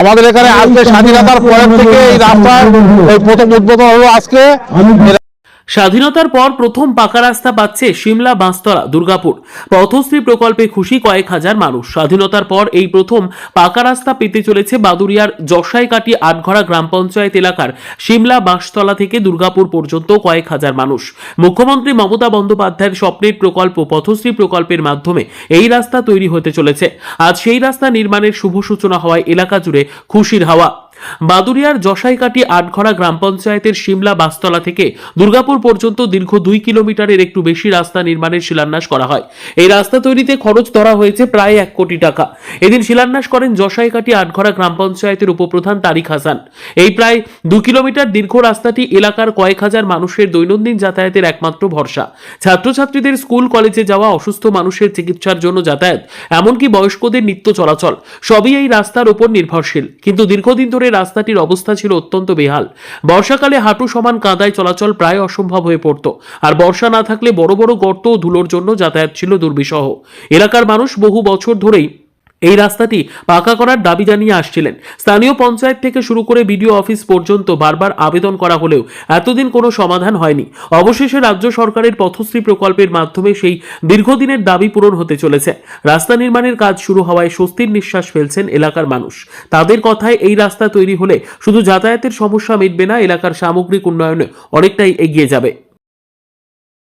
আমাদের এখানে আজকে স্বাধীনতার পরের থেকে এই রাস্তার প্রথম উদ্বোধন হলো আজকে। স্বাধীনতার পর প্রথম পাকা রাস্তা পাচ্ছে সিমলা বাঁশতলা দুর্গাপুর পথশ্রী প্রকল্পে খুশি কয়েক হাজার মানুষ। স্বাধীনতার পর এই প্রথম পাকা রাস্তা পেতে চলেছে বাদুড়িয়ার জশাইকাটি আটঘরা গ্রাম পঞ্চায়েত এলাকার সিমলা বাঁশতলা থেকে দুর্গাপুর পর্যন্ত কয়েক হাজার মানুষ। মুখ্যমন্ত্রী মমতা বন্দ্যোপাধ্যায়ের স্বপ্নের প্রকল্প পথশ্রী প্রকল্পের মাধ্যমে এই রাস্তা তৈরি হতে চলেছে। আজ সেই রাস্তা নির্মাণের শুভ সূচনা হওয়ায় এলাকা জুড়ে খুশির হাওয়া। বাদুড়িয়ার জশাইকাটি আটঘরা গ্রাম পঞ্চায়েতের সিমলা বাসতলা থেকে দুর্গাপুর পর্যন্ত দীর্ঘ 2 কিলোমিটারের একটু বেশি রাস্তা নির্মাণের শিলান্যাস করা হয়। এই রাস্তা তৈরিতে খরচ ধরা হয়েছে প্রায় 1 কোটি টাকা। এদিন শিলান্যাস করেন জশাইকাটি আটঘরা গ্রাম পঞ্চায়েতের উপপ্রধান তারিক হাসান। এই প্রায় 2 কিলোমিটার দীর্ঘ রাস্তাটি এলাকার কয়েক হাজার মানুষের দৈনন্দিন যাতায়াতের একমাত্র ভরসা। ছাত্রছাত্রীদের স্কুল কলেজে যাওয়া, অসুস্থ মানুষের চিকিৎসার জন্য যাতায়াত, এমনকি বয়স্কদের নিত্য চলাচল সবই এই রাস্তার উপর নির্ভরশীল। কিন্তু দীর্ঘদিন ধরে রাস্তাটির অবস্থা ছিল অত্যন্ত বেহাল। বর্ষাকালে হাঁটু সমান কাদায় চলাচল প্রায় অসম্ভব হয়ে পড়ত, আর বর্ষা না থাকলে বড় বড় গর্ত ও ধুলোর জন্য যাতায়াত ছিল দুর্বিষহ। এলাকার মানুষ বহু বছর ধরেই এই রাস্তাটি পাকা করার দাবি জানিয়ে আসছিলেন। স্থানীয় পঞ্চায়েত থেকে শুরু করে বিডিও অফিস পর্যন্ত বারবার আবেদন করা হলেও এতদিন কোনো সমাধান হয়নি। অবশেষে রাজ্য সরকারের পথশ্রী প্রকল্পের মাধ্যমে সেই দীর্ঘদিনের দাবি পূরণ হতে চলেছে। রাস্তা নির্মাণের কাজ শুরু হওয়ায় স্বস্তির নিঃশ্বাস ফেলছেন এলাকার মানুষ। তাদের কথায় এই রাস্তা তৈরি হলে শুধু যাতায়াতের সমস্যা মিটবে না, এলাকার সামগ্রিক উন্নয়নে অনেকটাই এগিয়ে যাবে।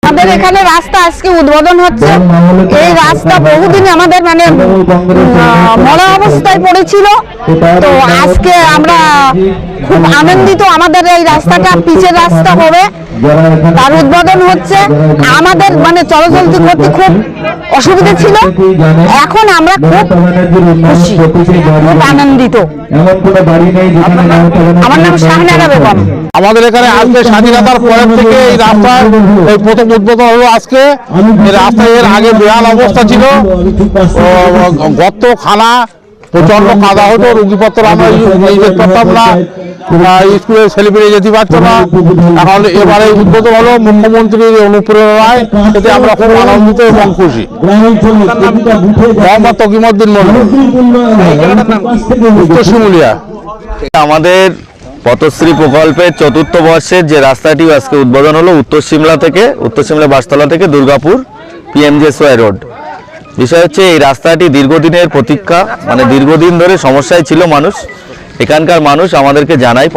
আমাদের এখানে রাস্তা আজকে উদ্বোধন হচ্ছে। এই রাস্তা বহুদিন আমাদের মরা অবস্থায় পড়েছিল, তো আজকে আমরা খুব আনন্দিত। আমাদের এই রাস্তাটা পিচের রাস্তা হবে, তার উদ্বোধন হচ্ছে। আমাদের চলাচলতি করতে খুব অসুবিধা ছিল, এখন আমরা খুব খুশি, খুব আনন্দিত। আমার নাম শাহনারা বেগম। আমাদের এখানে আজকে স্বাধীনতার পরের থেকে এই রাস্তার প্রথম উদ্বোধন হলো আজকে। এই রাস্তা এর আগে বেহাল অবস্থা ছিল, গর্ত খানা, প্রচন্ড কাদা হতো, রুগীপত্র আমরা যেতে পারতাম না, স্কুলের ছেলেপেলে যেতে পারতো না। এখন এবারে উদ্বোধন হলো মুখ্যমন্ত্রীর অনুপ্রেরণায়, এতে আমরা খুব আনন্দিত এবং খুশি। মোহাম্মদ তকিমউদ্দিন মন্ডল, উত্তর শিমুলিয়া। আমাদের পথশ্রী প্রকল্পের 4র্থ বর্ষের যে রাস্তাটি আজকে উদ্বোধন হলো উত্তর সিমলা বাসতলা থেকে দুর্গাপুর PMJSY রোড। বিষয় হচ্ছে এই রাস্তাটি দীর্ঘদিনের প্রতীক্ষা, দীর্ঘদিন ধরে সমস্যায় ছিল মানুষ। এখানকার মানুষ আমাদেরকে জানায়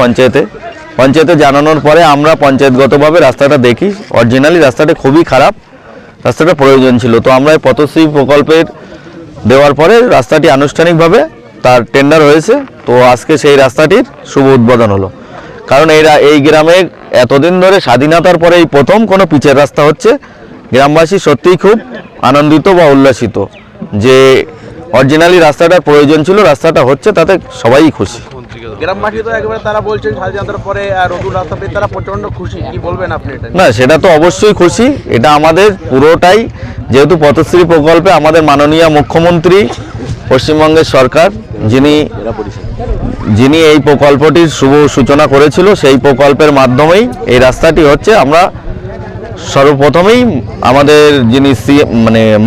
পঞ্চায়েতে জানানোর পরে আমরা পঞ্চায়েতগতভাবে রাস্তাটা দেখি। অরিজিনালি রাস্তাটা খুবই খারাপ, রাস্তাটা প্রয়োজন ছিল। তো আমরা এই পথশ্রী প্রকল্পের দেওয়ার পরে রাস্তাটি আনুষ্ঠানিকভাবে তার টেন্ডার হয়েছে। তো আজকে সেই রাস্তাটির শুভ উদ্বোধন হলো। কারণ এই গ্রামে এতদিন ধরে স্বাধীনতার পরে এই প্রথম কোনো পিচের রাস্তা হচ্ছে। গ্রামবাসী সত্যিই খুব আনন্দিত বা উল্লাসিত যে অরিজিনালি রাস্তাটার প্রয়োজন ছিল, রাস্তাটা হচ্ছে, তাতে সবাই খুশি। গ্রামবাসী তো একেবারে তারা বলছেন স্বাধীনতার পরে নতুন রাস্তা পেয়ে তারা প্রচন্ড খুশি। কি বলবেন আপনি এটা? না, সেটা তো অবশ্যই খুশি। এটা আমাদের পুরোটাই, যেহেতু পথশ্রী প্রকল্পে আমাদের মাননীয় মুখ্যমন্ত্রী পশ্চিমবঙ্গের সরকার যিনি এই প্রকল্পটির শুভ সূচনা করেছিল, সেই প্রকল্পের মাধ্যমেই এই রাস্তাটি হচ্ছে। আমরা সর্বপ্রথমেই আমাদের যিনি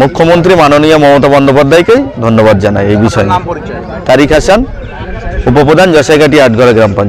মুখ্যমন্ত্রী মাননীয় মমতা বন্দ্যোপাধ্যায়কে ধন্যবাদ জানাই এই বিষয়ে। তারিক হাসান, উপপ্রধান, জশাইকাটি আটঘরা গ্রাম পঞ্চায়েত।